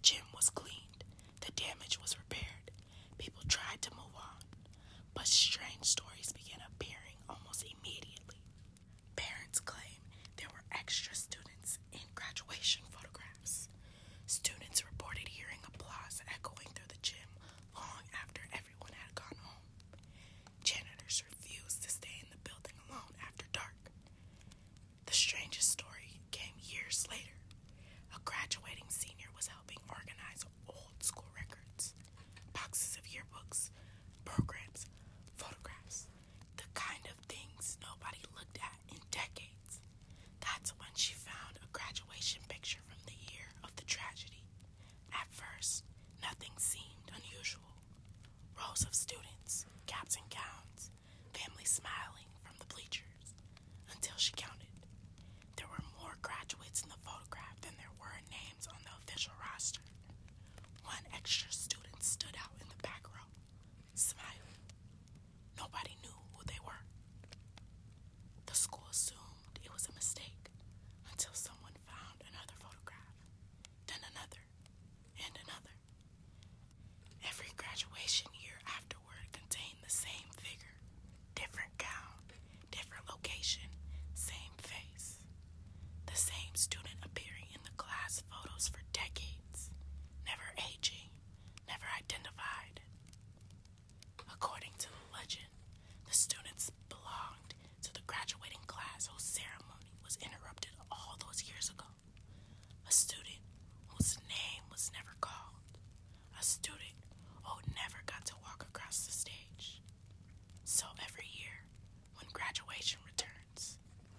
gym was cleaned. The damage was repaired. People tried to move on, but strange stories began appearing almost immediately. Parents claim there were extra students in graduation photographs. Students reported hearing applause echoing through the gym long after everyone had gone home. Janitors refused to stay in the building alone after dark. The strangest story came years later. A graduating senior was helping organize old school records, boxes of yearbooks, programs, photographs, the kind of things nobody looked at in decades. That's when she found a graduation picture from the year of the tragedy. At first, nothing seemed unusual. Rows of students, caps and gowns, families smiling from the bleachers, until she counted. There were more graduates in the photograph than there were names on the official roster. One extra student stood out in the back row, smiling. Nobody knew who they were. The school assumed it was a mistake until someone found another photograph, then another, and another. Every graduation year afterward contained the same figure, different gown, different location, same face. The same student appearing in the class photos for decades, never aging, never identified. According to the legend, the students belonged to the graduating class whose ceremony was interrupted all those years ago. A student whose name was never called. A student who never got to walk across the stage. So every year, when graduation returns,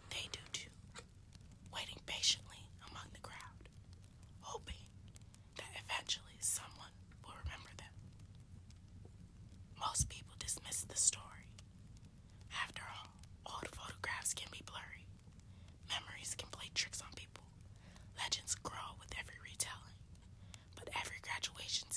they do too, waiting patiently among the crowd, hoping that eventually someone will remember them. Most people dismiss the story. After all, old photographs can be blurry. Memories can play tricks on people. Legends grow with every retelling. But every graduation